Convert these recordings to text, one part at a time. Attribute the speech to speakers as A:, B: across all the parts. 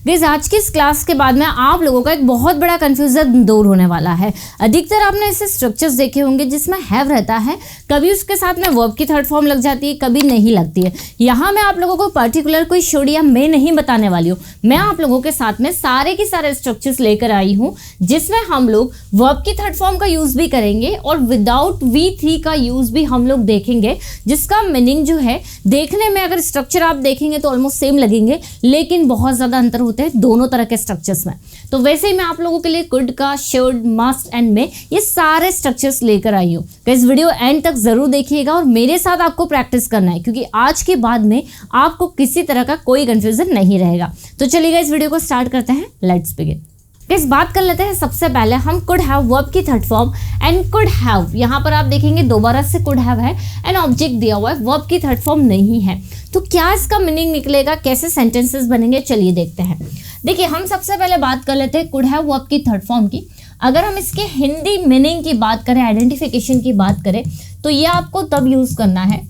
A: Guys आज की इस क्लास के बाद में आप लोगों का एक बहुत बड़ा कंफ्यूजन दूर होने वाला है। अधिकतर आपने ऐसे स्ट्रक्चर्स देखे होंगे जिसमें हैव रहता है, कभी उसके साथ में वर्ब की थर्ड फॉर्म लग जाती है, कभी नहीं लगती है। यहाँ मैं आप लोगों को पर्टिकुलर कोई शुड या मे नहीं बताने वाली हूँ। मैं आप लोगों के साथ में सारे के सारे स्ट्रक्चर्स लेकर आई हूँ जिसमें हम लोग वर्ब की थर्ड फॉर्म का यूज भी करेंगे और विदाउट V3 का यूज भी हम लोग देखेंगे, जिसका मीनिंग जो है देखने में अगर स्ट्रक्चर आप देखेंगे तो ऑलमोस्ट सेम लगेंगे, लेकिन बहुत ज़्यादा अंतर होते हैं दोनों तरह के स्ट्रक्चर्स में। तो वैसे ही मैं आप लोगों के लिए कुड का, शुड, मस्ट एंड मे ये सारे स्ट्रक्चर्स लेकर आई हूँ। तो इस वीडियो एंड तक जरूर देखिएगा और मेरे साथ आपको प्रैक्टिस करना है, क्योंकि आज के बाद में आपको किसी तरह का कोई कंफ्यूजन नहीं रहेगा। तो चलिएगा इस वीडियो को स्टार्ट करते हैं। Let's begin. इस बात कर लेते हैं सबसे पहले हम कुड हैव वर्ब की third form and could have. यहाँ पर आप देखेंगे दोबारा से कुड हैव है एंड ऑब्जेक्ट दिया हुआ है, वर्ब की थर्ड फॉर्म नहीं है। तो क्या इसका मीनिंग निकलेगा, कैसे सेंटेंसेस बनेंगे, चलिए देखते हैं। देखिए हम सबसे पहले बात कर लेते हैं कुड हैव वर्ब की थर्ड फॉर्म की। अगर हम इसके हिंदी मीनिंग की बात करें, आइडेंटिफिकेशन की बात करें, तो ये आपको तब यूज करना है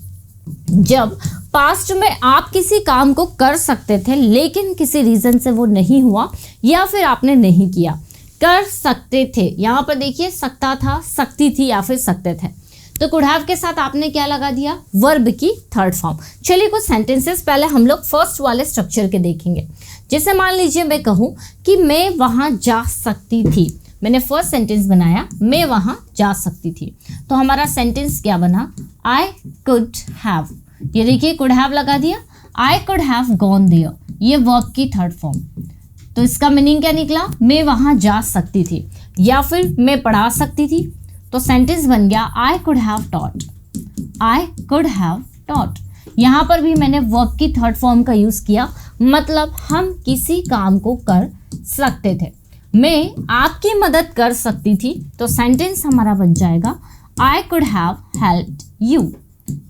A: जब पास्ट में आप किसी काम को कर सकते थे लेकिन किसी रीजन से वो नहीं हुआ या फिर आपने नहीं किया। कर सकते थे, यहाँ पर देखिए सकता था, सकती थी या फिर सकते थे। तो कुड हैव के साथ आपने क्या लगा दिया, वर्ब की थर्ड फॉर्म। चलिए कुछ सेंटेंसेस पहले हम लोग फर्स्ट वाले स्ट्रक्चर के देखेंगे। जैसे मान लीजिए मैं कहूँ कि मैं वहाँ जा सकती थी। मैंने फर्स्ट सेंटेंस बनाया, मैं वहाँ जा सकती थी। तो हमारा सेंटेंस क्या बना, आई कुड हैव। ये देखिए कुड हैव लगा दिया, I could have gone there, ये वर्ब की थर्ड फॉर्म। तो इसका मीनिंग क्या निकला, मैं वहाँ जा सकती थी या फिर मैं पढ़ा सकती थी। तो सेंटेंस बन गया आई could have taught, I could have taught. यहाँ पर भी मैंने वर्ब की थर्ड फॉर्म का यूज़ किया, मतलब हम किसी काम को कर सकते थे। मैं आपकी मदद कर सकती थी, तो सेंटेंस हमारा बन जाएगा आई कुड हैव हेल्प्ड यू।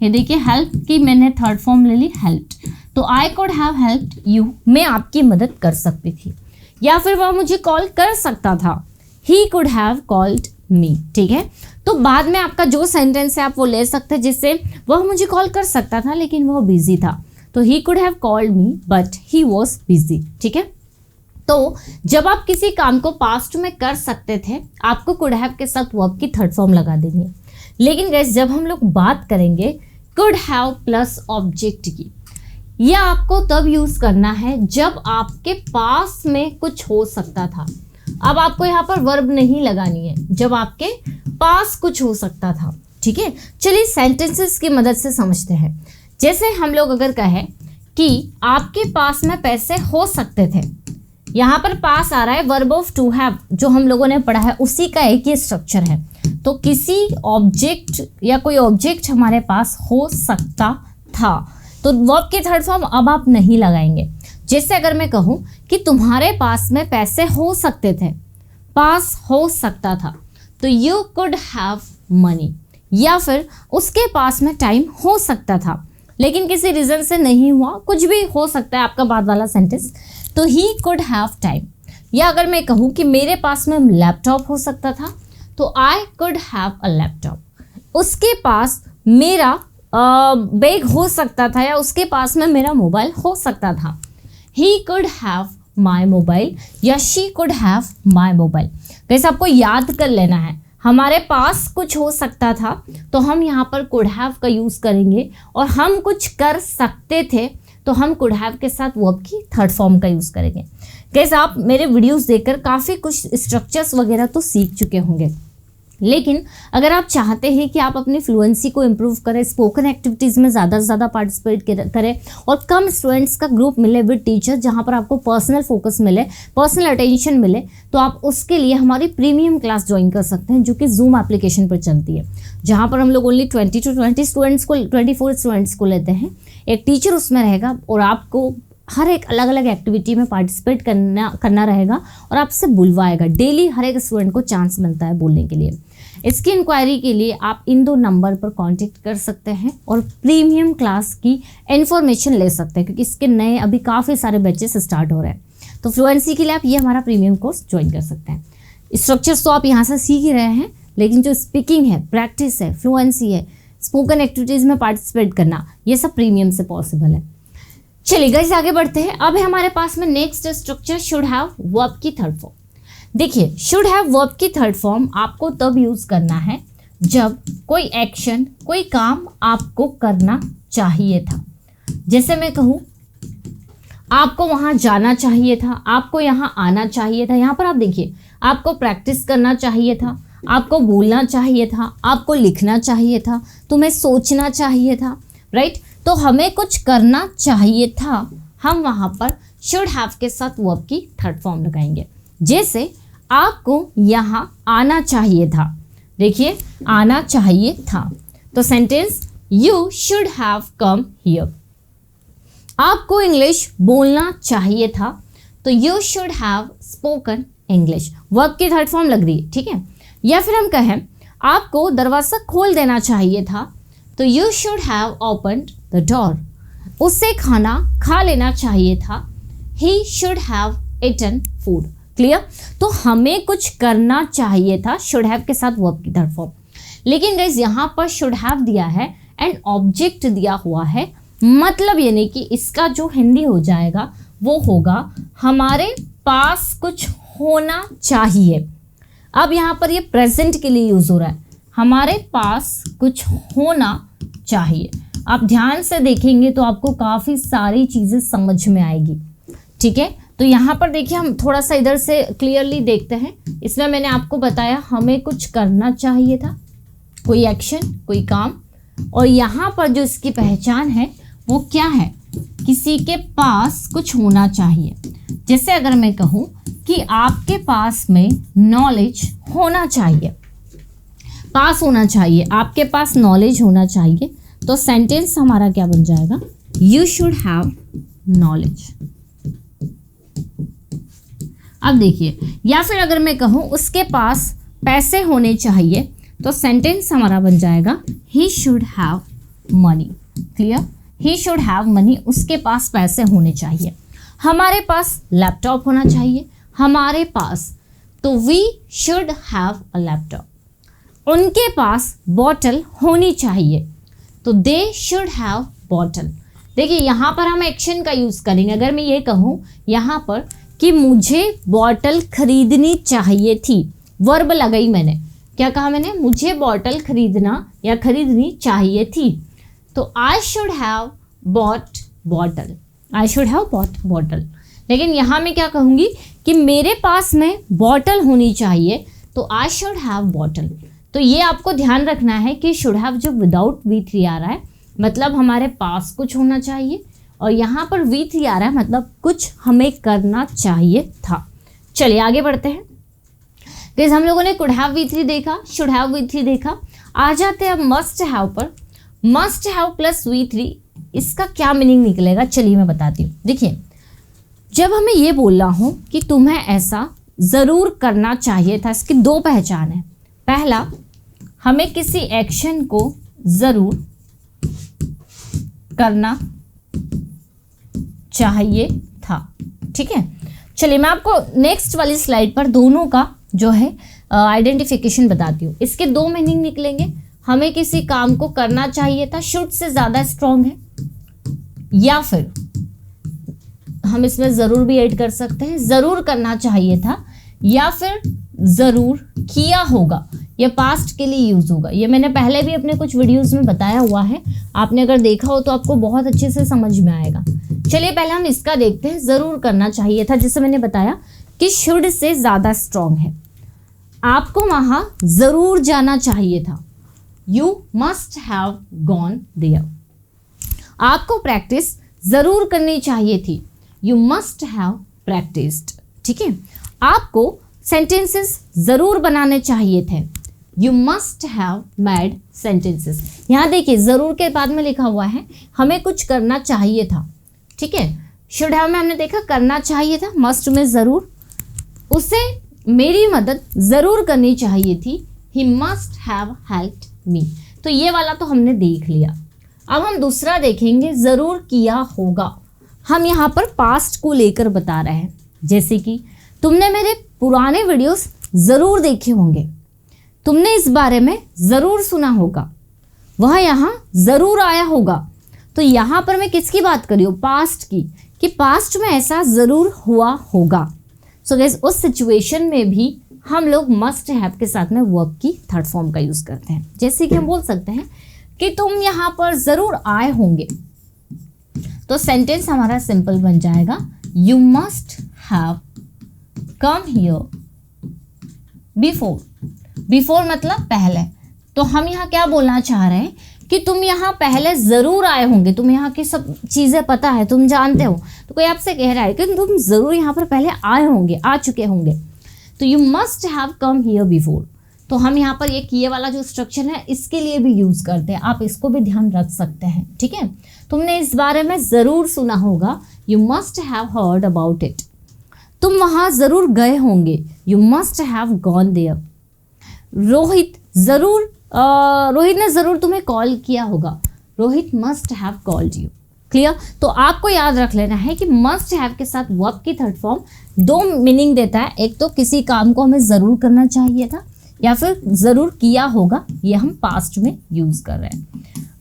A: ये देखिए हेल्प की मैंने थर्ड फॉर्म ले ली, हेल्प्ड। तो आई कुड हैव हेल्प्ड यू, मैं आपकी मदद कर सकती थी। या फिर वह मुझे कॉल कर सकता था, he could have called me. ठीक है, तो बाद में आपका जो सेंटेंस है आप वो ले सकते हैं, जिससे वह मुझे कॉल कर सकता था लेकिन वह बिजी था। तो ही could have called me but he was busy. ठीक है, तो जब आप किसी काम को पास्ट में कर सकते थे आपको कुड हैव के साथ वर्ब की थर्ड फॉर्म लगा देंगे। लेकिन गाइस जब हम लोग बात करेंगे कुड हैव प्लस ऑब्जेक्ट की, यह आपको तब यूज करना है जब आपके पास में कुछ हो सकता था। अब आपको यहाँ पर वर्ब नहीं लगानी है, जब आपके पास कुछ हो सकता था। ठीक है, चलिए सेंटेंसेस की मदद से समझते हैं। जैसे हम लोग अगर कहें कि आपके पास में पैसे हो सकते थे, यहाँ पर पास आ रहा है वर्ब ऑफ टू हैव, जो हम लोगों ने पढ़ा है उसी का एक ही स्ट्रक्चर है। तो किसी ऑब्जेक्ट या कोई ऑब्जेक्ट हमारे पास हो सकता था, तो वर्ब की थर्ड फॉर्म अब आप नहीं लगाएंगे। जैसे अगर मैं कहूँ कि तुम्हारे पास में पैसे हो सकते थे, पास हो सकता था, तो यू कुड हैव मनी। या फिर उसके पास में टाइम हो सकता था लेकिन किसी रीजन से नहीं हुआ, कुछ भी हो सकता है आपका बाद वाला सेंटेंस, तो ही कुड हैव टाइम। या अगर मैं कहूँ कि मेरे पास में लैपटॉप हो सकता था, तो आई कुड हैव अ लैपटॉप। उसके पास मेरा बैग हो सकता था या उसके पास में मेरा मोबाइल हो सकता था, he could have my mobile या she could have my mobile. कैसे आपको याद कर लेना है, हमारे पास कुछ हो सकता था तो हम यहाँ पर कुड हैव का यूज़ करेंगे, और हम कुछ कर सकते थे तो हम कुड हैव के साथ वर्ब की थर्ड फॉर्म का यूज़ करेंगे। कैसे आप मेरे वीडियोस देखकर काफ़ी कुछ स्ट्रक्चर्स वगैरह तो सीख चुके होंगे, लेकिन अगर आप चाहते हैं कि आप अपनी फ्लुएंसी को इम्प्रूव करें, स्पोकन एक्टिविटीज़ में ज़्यादा से ज़्यादा पार्टिसिपेट करें और कम स्टूडेंट्स का ग्रुप मिले विद टीचर, जहाँ पर आपको पर्सनल फोकस मिले, पर्सनल अटेंशन मिले, तो आप उसके लिए हमारी प्रीमियम क्लास ज्वाइन कर सकते हैं, जो कि जूम एप्लीकेशन पर चलती है, जहाँ पर हम लोग ओनली 20 to 24 स्टूडेंट्स को लेते हैं। एक टीचर उसमें रहेगा और आपको हर एक अलग अलग एक्टिविटी में पार्टिसिपेट करना रहेगा और आपसे बुलवाएगा। डेली हर एक स्टूडेंट को चांस मिलता है बोलने के लिए। इसकी इंक्वायरी के लिए आप इन 2 नंबर पर कांटेक्ट कर सकते हैं और प्रीमियम क्लास की इन्फॉर्मेशन ले सकते हैं, क्योंकि इसके नए अभी काफ़ी सारे बैचेस स्टार्ट हो रहे हैं। तो फ्लुएंसी के लिए आप ये हमारा प्रीमियम कोर्स ज्वाइन कर सकते हैं। स्ट्रक्चर्स तो आप यहाँ से सीख ही रहे हैं, लेकिन जो स्पीकिंग है, प्रैक्टिस है, फ्लुएंसी है, स्पोकन एक्टिविटीज़ में पार्टिसिपेट करना, ये सब प्रीमियम से पॉसिबल है। चलिए गाइस आगे बढ़ते हैं। अब है हमारे पास में next structure should have verb की थर्ड फॉर्म। देखिए शुड हैव वर्ब की थर्ड फॉर्म आपको तब यूज करना है जब कोई एक्शन, कोई काम आपको करना चाहिए था। जैसे मैं कहूँ आपको वहां जाना चाहिए था, आपको यहाँ आना चाहिए था। यहाँ पर आप देखिए आपको प्रैक्टिस करना चाहिए था, आपको बोलना चाहिए था, आपको लिखना चाहिए था, तुम्हें सोचना चाहिए था, राइट। तो हमें कुछ करना चाहिए था, हम वहाँ पर शुड हैव के साथ वर्ब की थर्ड फॉर्म लगाएंगे। जैसे आपको यहाँ आना चाहिए था, देखिए आना चाहिए था, तो sentence you should have come here. आपको इंग्लिश बोलना चाहिए था, तो you should have spoken English. Verb की थर्ड फॉर्म लग रही है, ठीक है। या फिर हम कहें आपको दरवाज़ा खोल देना चाहिए था, तो you should have opened the door. उससे खाना खा लेना चाहिए था, he should have eaten food. Clear. तो हमें कुछ करना चाहिए था, शुड हैव के साथ वर्ब की थर्ड फॉर्म। लेकिन गाइस यहाँ पर शुड हैव दिया है एंड ऑब्जेक्ट दिया हुआ है, मतलब यानी कि इसका जो हिंदी हो जाएगा वो होगा हमारे पास कुछ होना चाहिए। अब यहाँ पर ये प्रेजेंट के लिए यूज हो रहा है, हमारे पास कुछ होना चाहिए। आप ध्यान से देखेंगे तो आपको काफ़ी सारी चीज़ें समझ में आएगी, ठीक है। तो यहाँ पर देखिए हम थोड़ा सा इधर से क्लियरली देखते हैं। इसमें मैंने आपको बताया हमें कुछ करना चाहिए था, कोई एक्शन, कोई काम, और यहाँ पर जो इसकी पहचान है वो क्या है, किसी के पास कुछ होना चाहिए। जैसे अगर मैं कहूँ कि आपके पास में नॉलेज होना चाहिए, पास होना चाहिए, आपके पास नॉलेज होना चाहिए, तो सेंटेंस हमारा क्या बन जाएगा, यू शुड हैव नॉलेज। अब देखिए, या फिर अगर मैं कहूँ उसके पास पैसे होने चाहिए, तो सेंटेंस हमारा बन जाएगा ही should have money. Clear. He should have money, उसके पास पैसे होने चाहिए। हमारे पास लैपटॉप होना चाहिए, हमारे पास, तो we should have a laptop. उनके पास बॉटल होनी चाहिए, तो दे शुड हैव बॉटल। देखिए यहाँ पर हम एक्शन का यूज़ करेंगे। अगर मैं ये कहूँ यहाँ पर कि मुझे बॉटल खरीदनी चाहिए थी, वर्ब लगाई मैंने, क्या कहा मैंने, मुझे बॉटल खरीदना या खरीदनी चाहिए थी, तो I should have bought bottle, I should have bought bottle. लेकिन यहाँ मैं क्या कहूँगी कि मेरे पास में बॉटल होनी चाहिए, तो आई शुड हैव बॉटल। तो ये आपको ध्यान रखना है कि शुड हैव जब विदाउट V3 आ रहा है मतलब हमारे पास कुछ होना चाहिए, और यहाँ पर V3 आ रहा है मतलब कुछ हमें करना चाहिए था। चलिए आगे बढ़ते हैं। गाइस हम लोगों ने कुड हैव V3 देखा, शुड हैव V3 देखा। आ जाते हैं अब मस्ट हैव पर। मस्ट हैव प्लस V3, इसका क्या मीनिंग निकलेगा, चलिए मैं बताती हूँ। देखिए जब हमें ये बोलना हो कि तुम्हें ऐसा ज़रूर करना चाहिए था, इसकी दो पहचान है। पहला, हमें किसी एक्शन को ज़रूर करना चाहिए था, ठीक है। चलिए मैं आपको नेक्स्ट वाली स्लाइड पर दोनों का जो है आइडेंटिफिकेशन बताती हूँ। इसके दो मीनिंग निकलेंगे। हमें किसी काम को करना चाहिए था, शुड से ज़्यादा स्ट्रॉन्ग है, या फिर हम इसमें ज़रूर भी ऐड कर सकते हैं, ज़रूर करना चाहिए था, या फिर ज़रूर किया होगा, ये पास्ट के लिए यूज़ होगा। ये मैंने पहले भी अपने कुछ वीडियोस में बताया हुआ है, आपने अगर देखा हो तो आपको बहुत अच्छे से समझ में आएगा। चलिए पहले हम इसका देखते हैं। ज़रूर करना चाहिए था, जैसे मैंने बताया कि शुड से ज़्यादा स्ट्रॉन्ग है, आपको वहाँ ज़रूर जाना चाहिए था, you must have gone there. आपको प्रैक्टिस ज़रूर करनी चाहिए थी, यू मस्ट हैव प्रैक्टिस्ड, ठीक है। आपको सेंटेंसेस ज़रूर बनाने चाहिए थे, you must have made sentences. यहाँ देखिए ज़रूर के बाद में लिखा हुआ है हमें कुछ करना चाहिए था, ठीक है। शुड हैव में हमने देखा करना चाहिए था, मस्ट में ज़रूर, उसे मेरी मदद ज़रूर करनी चाहिए थी, he must have helped me. तो ये वाला तो हमने देख लिया। अब हम दूसरा देखेंगे, ज़रूर किया होगा। हम यहाँ पर पास्ट को लेकर बता रहे हैं, जैसे कि तुमने मेरे पुराने वीडियोस ज़रूर देखे होंगे, तुमने इस बारे में ज़रूर सुना होगा, वह यहाँ ज़रूर आया होगा, तो यहाँ पर मैं किसकी बात कर रही हूँ, पास्ट की, कि पास्ट में ऐसा ज़रूर हुआ होगा। सो गाइस उस सिचुएशन में भी हम लोग मस्ट हैव के साथ में वर्ब की थर्ड फॉर्म का यूज़ करते हैं। जैसे कि हम बोल सकते हैं कि तुम यहाँ पर ज़रूर आए होंगे, तो सेंटेंस हमारा सिंपल बन जाएगा, you must have come here before. Before मतलब पहले, तो हम यहाँ क्या बोलना चाह रहे हैं कि तुम यहाँ पहले ज़रूर आए होंगे, तुम यहाँ की सब चीज़ें पता है, तुम जानते हो। तो कोई आपसे कह रहा है कि तुम ज़रूर यहाँ पर पहले आए होंगे, आ चुके होंगे, तो you must have come here before. तो हम यहाँ पर ये किए वाला जो स्ट्रक्चर है इसके लिए भी यूज़ करते हैं, आप इसको भी ध्यान रख सकते हैं, ठीक है। तुमने इस बारे में ज़रूर सुना होगा, you must have heard about it. तुम वहाँ ज़रूर गए होंगे, you must have gone there. Rohit ने ज़रूर तुम्हें कॉल किया होगा, Rohit must have called you. Clear. तो आपको याद रख लेना है कि मस्ट हैव के साथ वर्ब की थर्ड फॉर्म दो मीनिंग देता है। एक तो किसी काम को हमें ज़रूर करना चाहिए था, या फिर ज़रूर किया होगा, ये हम पास्ट में यूज़ कर रहे हैं।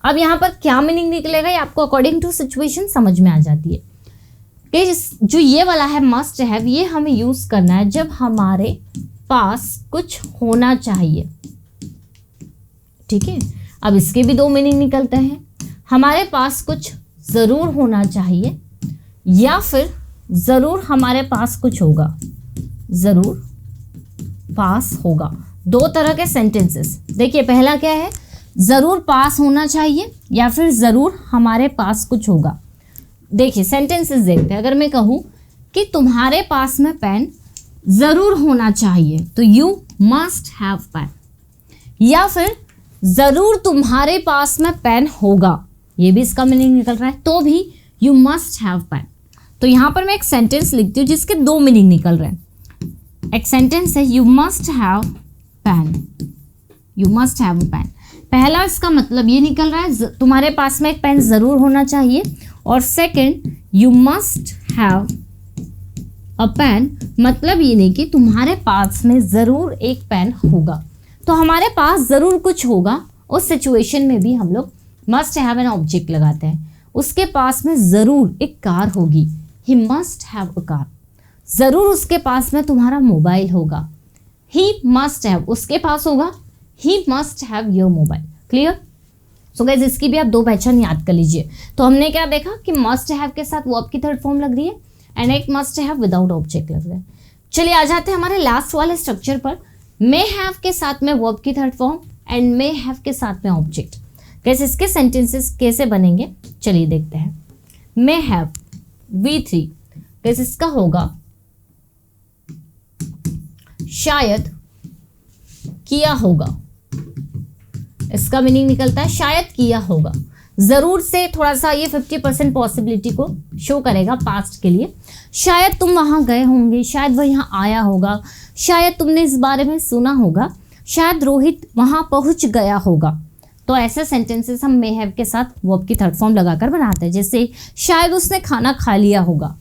A: अब यहाँ पर क्या मीनिंग निकलेगा ये आपको अकॉर्डिंग टू सिचुएशन समझ में आ जाती है कि जो ये वाला है मस्ट हैव, ये हमें यूज़ करना है जब हमारे पास कुछ होना चाहिए, ठीक है। अब इसके भी दो मीनिंग निकलते हैं, हमारे पास कुछ ज़रूर होना चाहिए या फिर ज़रूर हमारे पास कुछ होगा, ज़रूर पास होगा। दो तरह के सेंटेंसेस। देखिए पहला क्या है, ज़रूर पास होना चाहिए या फिर ज़रूर हमारे पास कुछ होगा। देखिए सेंटेंसेस देखते हैं। अगर मैं कहूँ कि तुम्हारे पास में पेन ज़रूर होना चाहिए, तो यू मस्ट हैव पेन, या फिर ज़रूर तुम्हारे पास में पेन होगा, ये भी इसका मीनिंग निकल रहा है, तो भी यू मस्ट हैव पेन। तो यहाँ पर मैं एक सेंटेंस लिखती हूँ जिसके दो मीनिंग निकल रहे हैं। एक सेंटेंस है you must have pen, you must have pen. पहला इसका मतलब ये निकल रहा है तुम्हारे पास में एक पेन ज़रूर होना चाहिए, और second you must have a pen मतलब ये नहीं कि तुम्हारे पास में ज़रूर एक पेन होगा। तो हमारे पास ज़रूर कुछ होगा, उस सिचुएशन में भी हम लोग मस्ट हैव एन ऑब्जेक्ट लगाते हैं। उसके पास में ज़रूर एक कार होगी, he must have a car. ज़रूर उसके पास में तुम्हारा मोबाइल होगा, ही मस्ट हैव, उसके पास होगा, he must have your mobile. Clear. So guys इसकी भी आप दो पहचान याद कर लीजिए। तो हमने क्या देखा कि मस्ट हैव के साथ वर्ब की थर्ड फॉर्म लग रही है, एंड एक मस्ट हैव विदाउट ऑब्जेक्ट लग रहा है। चलिए आ जाते हैं हमारे लास्ट वाले स्ट्रक्चर पर, मे हैव के साथ में वर्ब की third form and may have के साथ में ऑब्जेक्ट। कैसे इसके सेंटेंसेस कैसे बनेंगे चलिए देखते हैं। मे हैव V3 कैसे इसका होगा, शायद किया होगा, इसका मीनिंग निकलता है शायद किया होगा। ज़रूर से थोड़ा सा ये 50% पॉसिबिलिटी को शो करेगा पास्ट के लिए। शायद तुम वहाँ गए होंगे, शायद वह यहाँ आया होगा, शायद तुमने इस बारे में सुना होगा, शायद रोहित वहाँ पहुँच गया होगा। तो ऐसे सेंटेंसेस हम मे हैव के साथ वर्ब की थर्ड फॉर्म लगाकर बनाते हैं। जैसे शायद उसने खाना खा लिया होगा,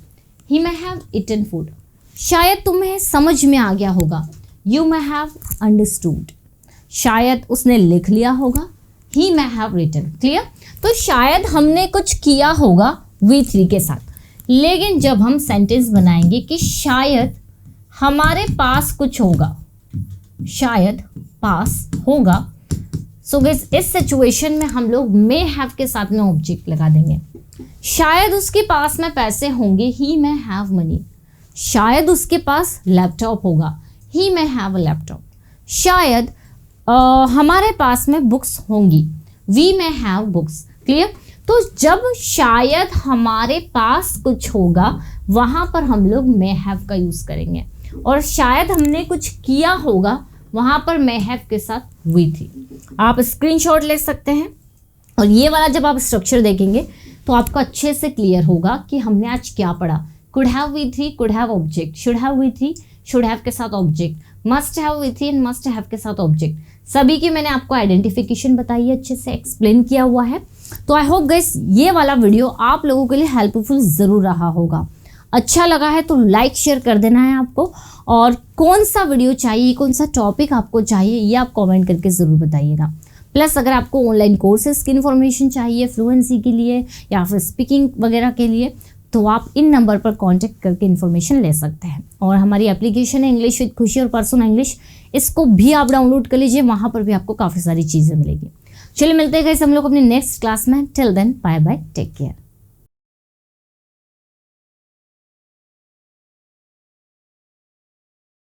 A: ही मे हैव ईटन फूड। शायद तुम्हें समझ में आ गया होगा, यू मे हैव अंडरस्टूड। शायद उसने लिख लिया होगा, ही मे हैव रिटन। क्लियर। तो शायद हमने कुछ किया होगा V3 के साथ, लेकिन जब हम सेंटेंस बनाएंगे कि शायद हमारे पास कुछ होगा, शायद पास होगा, सो गाइस इस सिचुएशन में हम लोग मे हैव के साथ में ऑब्जेक्ट लगा देंगे। शायद उसके पास में पैसे होंगे, ही मे हैव मनी। शायद उसके पास लैपटॉप होगा, ही मे हैव अ लैपटॉप। शायद हमारे पास में बुक्स होंगी, we may have books. Clear. तो जब शायद हमारे पास कुछ होगा वहाँ पर हम लोग मे हैव का यूज़ करेंगे, और शायद हमने कुछ किया होगा वहाँ पर मे हैव के साथ V3। आप स्क्रीनशॉट ले सकते हैं, और ये वाला जब आप स्ट्रक्चर देखेंगे तो आपको अच्छे से क्लियर होगा कि हमने आज क्या पढ़ा। Could have V3, could have object, should have V3, should have के साथ object, must have V3 and must have के साथ ऑब्जेक्ट। सभी की मैंने आपको आइडेंटिफिकेशन बताई है, अच्छे से एक्सप्लेन किया हुआ है। तो आई होप गाइस ये वाला वीडियो आप लोगों के लिए हेल्पफुल ज़रूर रहा होगा। अच्छा लगा है तो लाइक शेयर कर देना है आपको, और कौन सा वीडियो चाहिए, कौन सा टॉपिक आपको चाहिए, ये आप कमेंट करके ज़रूर बताइएगा। प्लस अगर आपको ऑनलाइन कोर्सेज की इन्फॉर्मेशन चाहिए फ्लुएंसी के लिए या फिर स्पीकिंग वगैरह के लिए, तो आप इन नंबर पर कांटेक्ट करके इन्फॉर्मेशन ले सकते हैं। और हमारी एप्लीकेशन है इंग्लिश विद खुशी और पर्सनल इंग्लिश, इसको भी आप डाउनलोड कर लीजिए, वहाँ पर भी आपको काफ़ी सारी चीज़ें मिलेगी। चलिए मिलते हैं गाइस हम लोग अपने नेक्स्ट क्लास में। Till then bye bye, take care.